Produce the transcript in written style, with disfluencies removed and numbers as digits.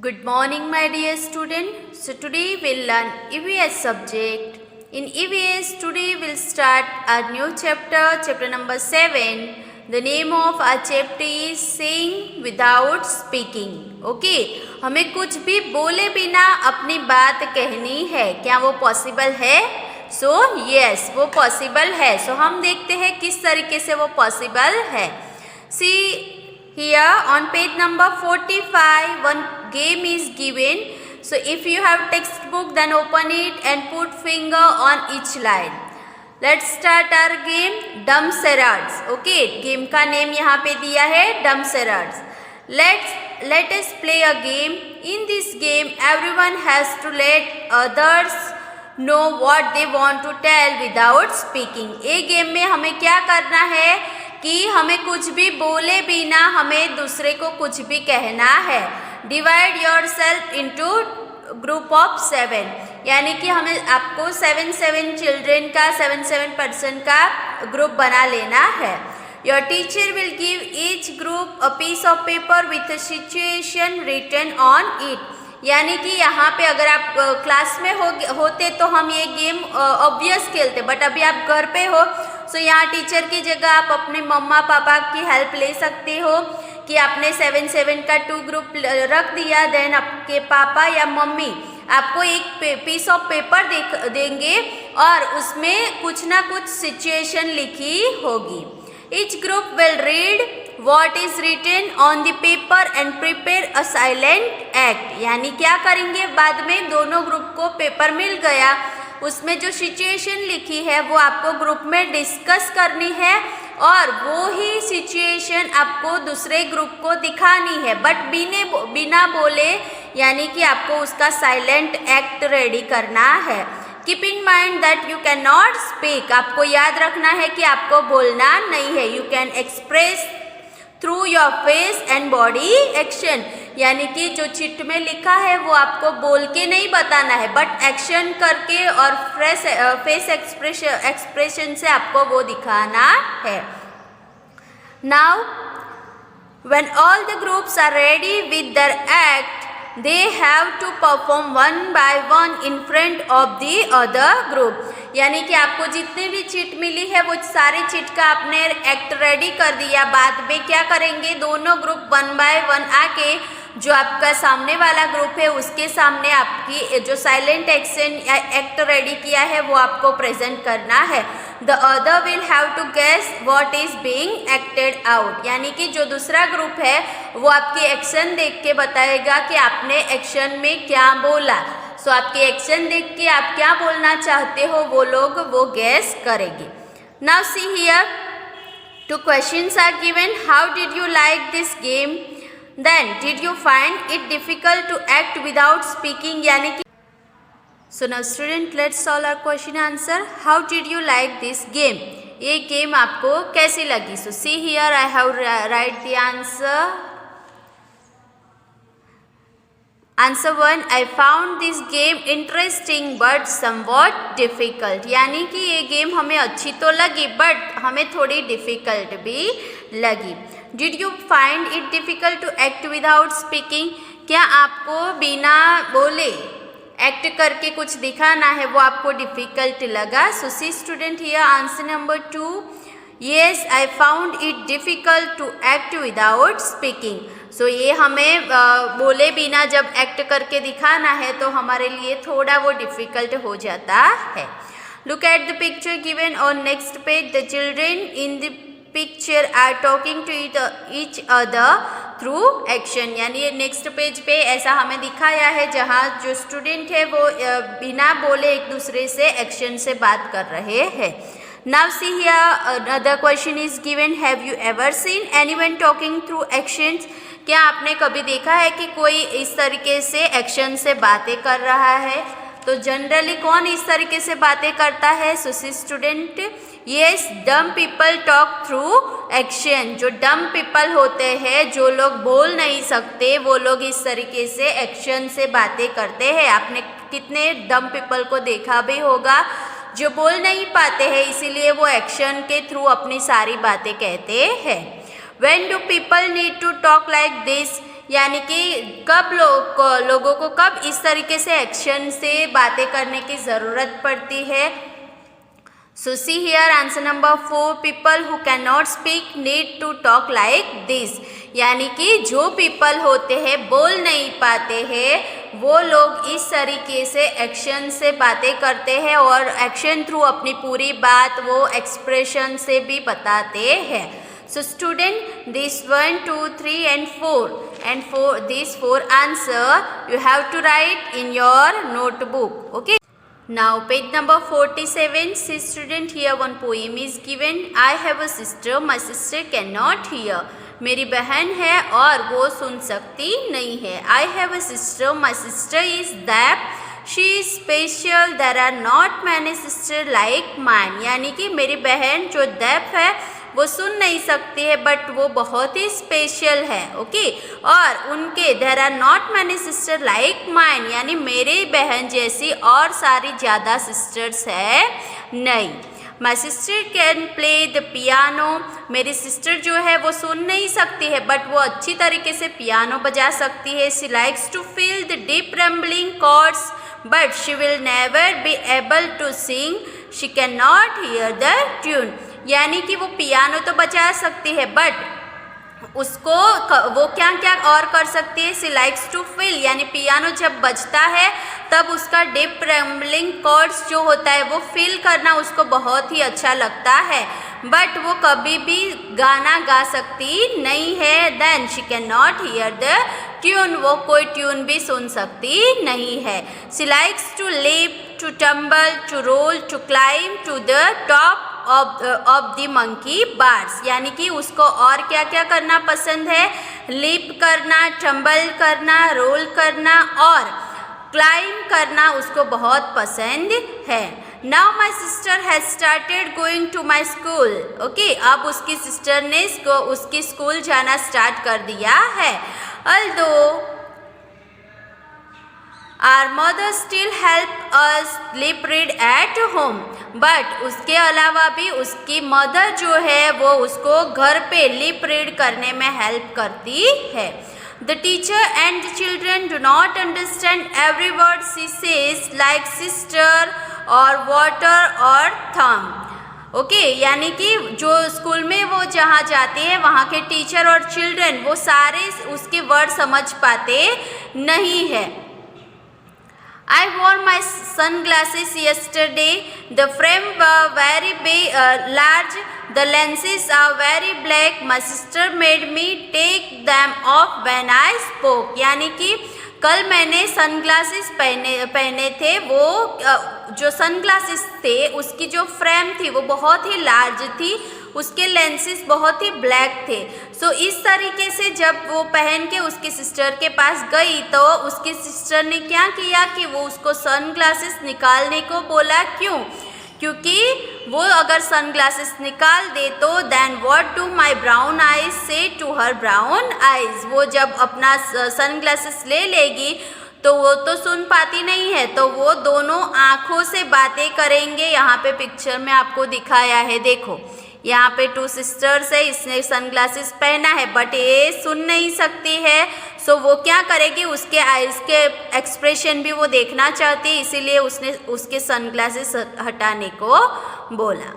Good morning, my dear student. So today we'll learn EVS subject. In EVS today we'll start a new chapter, chapter number 7. The name of our chapter is Saying Without Speaking. Okay, हमें कुछ भी बोले बिना अपनी बात कहनी है. क्या वो पॉसिबल है? So yes, वो पॉसिबल है. So हम देखते हैं किस तरीके से वो पॉसिबल है. See here on page number 45 one game is given. So if you have textbook then open it and put finger on each line. Let's start our game dumb charades. Okay, game का name यहाँ पे दिया है dumb charades. Let us play a game. In this game everyone has to let others know what they want to tell without speaking. ये game में हमें क्या करना है कि हमें कुछ भी बोले बिना हमें दूसरे को कुछ भी कहना है. Divide your self into group of 7, यानी कि हमें आपको 7 चिल्ड्रेन का 7 पर्सन का ग्रुप बना लेना है. Your teacher will give each group a piece of paper with a situation written on it. यानी कि यहाँ पे अगर आप क्लास में होते तो हम ये गेम ऑब्वियस खेलते, बट अभी आप घर पे हो सो यहाँ टीचर की जगह आप अपने मम्मा पापा की हेल्प ले सकते हो कि आपने 7 का 2 ग्रुप रख दिया. देन आपके पापा या मम्मी आपको एक पीस ऑफ पेपर देंगे और उसमें कुछ ना कुछ सिचुएशन लिखी होगी. Each group will read what is written on the paper and prepare a silent act. यानी क्या करेंगे, बाद में दोनों ग्रुप को पेपर मिल गया, उसमें जो सिचुएशन लिखी है वो आपको ग्रुप में डिस्कस करनी है और वो ही सिचुएशन आपको दूसरे ग्रुप को दिखानी है, बट बिना बोले, यानी कि आपको उसका साइलेंट एक्ट रेडी करना है. Keep in mind that you can not speak. आपको याद रखना है कि आपको बोलना नहीं है. You can express through your face and body action. यानी कि जो चिट में लिखा है वो आपको बोल के नहीं बताना है, बट एक्शन करके और फेस एक्सप्रेशन से आपको वो दिखाना है. Now when all the groups are ready with their act they have to perform one by one in front of the other group. यानी कि आपको जितने भी चिट मिली है वो सारे चिट का आपने एक्ट रेडी कर दिया. बाद में क्या करेंगे, दोनों ग्रुप 1 by 1 आके जो आपका सामने वाला ग्रुप है उसके सामने आपकी जो साइलेंट एक्शन या एक्ट रेडी किया है वो आपको प्रेजेंट करना है. The other will have to guess what is being acted out. यानी कि जो दूसरा ग्रुप है वो आपकी एक्शन देख के बताएगा कि आपने एक्शन में क्या बोला. सो आपके एक्शन देख के आप क्या बोलना चाहते हो वो लोग वो गेस करेंगे. Now see here 2 questions are given. How did you like this game? Then did you find it difficult to act without speaking? यानी कि so now student let's solve our question answer. How did you like this game? ये game आपको कैसी लगी? So see here I have write the answer. Answer 1, I found this game interesting but somewhat difficult. यानी कि ये game हमें अच्छी तो लगी बट हमें थोड़ी डिफ़िकल्ट भी लगी. Did you find it difficult to act without speaking? क्या आपको बिना बोले एक्ट करके कुछ दिखाना है वो आपको डिफ़िकल्ट लगा? So see student here answer number 2. Yes, I found it difficult to act without speaking. So ये हमें बोले बिना जब एक्ट करके दिखाना है तो हमारे लिए थोड़ा वो डिफ़िकल्ट हो जाता है. Look at the picture given on next page. The children in the picture are talking to each other through action. यानी नेक्स्ट पेज पे ऐसा हमें दिखाया है जहाँ जो स्टूडेंट है वो बिना बोले एक दूसरे से एक्शन से बात कर रहे हैं. Now see here another question is given. Have you ever seen anyone talking through actions? क्या आपने कभी देखा है कि कोई इस तरीके से एक्शन से बातें कर रहा है? तो जनरली कौन इस तरीके से बातें करता है? So see student yes, dumb people talk through action. जो डम पीपल होते हैं, जो लोग बोल नहीं सकते, वो लोग इस तरीके से एक्शन से बातें करते हैं. आपने कितने डम पीपल को देखा भी होगा जो बोल नहीं पाते हैं, इसीलिए वो एक्शन के थ्रू अपनी सारी बातें कहते हैं. When do people need to talk like this? यानी कि कब लोगों को कब इस तरीके से एक्शन से बातें करने की ज़रूरत पड़ती है। So see here answer number 4, people who cannot speak need to talk like this। यानी कि जो पीपल होते हैं बोल नहीं पाते हैं वो लोग इस तरीके से एक्शन से बातें करते हैं और एक्शन थ्रू अपनी पूरी बात वो एक्सप्रेशन से भी बताते हैं। So student, this 1, 2, 3 and 4 these 4 answer you have to write in your notebook. Okay. Now page number 47, see student, here one poem is given। I have a sister, my sister cannot hear। मेरी बहन है और वो सुन सकती नहीं है। I have a sister, my sister is deaf, she is special, there are not many sisters like mine। यानी कि मेरी बहन जो deaf है वो सुन नहीं सकती है बट वो बहुत ही स्पेशल है। ओके और उनके there are not many sister like mine, यानी मेरी बहन जैसी और सारी ज़्यादा सिस्टर्स है नहीं। My sister can play the piano, मेरी सिस्टर जो है वो सुन नहीं सकती है बट वो अच्छी तरीके से पियानो बजा सकती है। She likes to feel the deep rumbling chords but she will never be able to sing, she can not hear the tune. यानी कि वो पियानो तो बजा सकती है बट उसको वो क्या क्या और कर सकती है। सी लाइक्स टू फील, यानी पियानो जब बजता है तब उसका डीप ट्रेम्बलिंग कॉर्ड्स जो होता है वो फील करना उसको बहुत ही अच्छा लगता है बट वो कभी भी गाना गा सकती नहीं है। Then she can not hear the tune, वो कोई ट्यून भी सुन सकती नहीं है। She likes to leap, to tumble, to roll, to climb to the top of the monkey bars, यानी कि उसको और क्या क्या करना पसंद है। लीप करना, टम्बल करना, रोल करना और क्लाइम करना उसको बहुत पसंद है। Now my sister has started going to my school. Okay अब उसकी सिस्टर ने उसकी स्कूल जाना स्टार्ट कर दिया है। Although our mother still help us lip read at home, but उसके अलावा भी उसकी मदर जो है वो उसको घर पे लिप रीड करने में हेल्प करती है। The teacher and the children do not understand every word she says like sister or water or thumb। Okay यानी कि जो स्कूल में वो जहाँ जाते हैं वहाँ के टीचर और चिल्ड्रन वो सारे उसके वर्ड समझ पाते नहीं है। I wore my sunglasses yesterday. The frame were very big, large. The lenses are very black. My sister made me take them off when I spoke। यानी कि कल मैंने सनग्लासेस पहने थे, वो जो सनग्लासेस थे उसकी जो फ्रेम थी वो बहुत ही लार्ज थी, उसके लेंसेस बहुत ही ब्लैक थे। सो इस तरीके से जब वो पहन के उसकी सिस्टर के पास गई तो उसकी सिस्टर ने क्या किया कि वो उसको सनग्लासेस निकालने को बोला। क्यों? क्योंकि वो अगर सनग्लासेस निकाल दे तो then what do my brown eyes say to her brown eyes, वो जब अपना सनग्लासेस ले लेगी तो वो तो सुन पाती नहीं है, तो वो दोनों आँखों से बातें करेंगे। यहाँ पे पिक्चर में आपको दिखाया है, देखो यहाँ पे 2 सिस्टर्स है, इसने सनग्लासेस पहना है बट ये सुन नहीं सकती है। सो वो क्या करेगी, उसके आइज़ के एक्सप्रेशन भी वो देखना चाहती है, इसीलिए उसने उसके सनग्लासेस हटाने को बोला।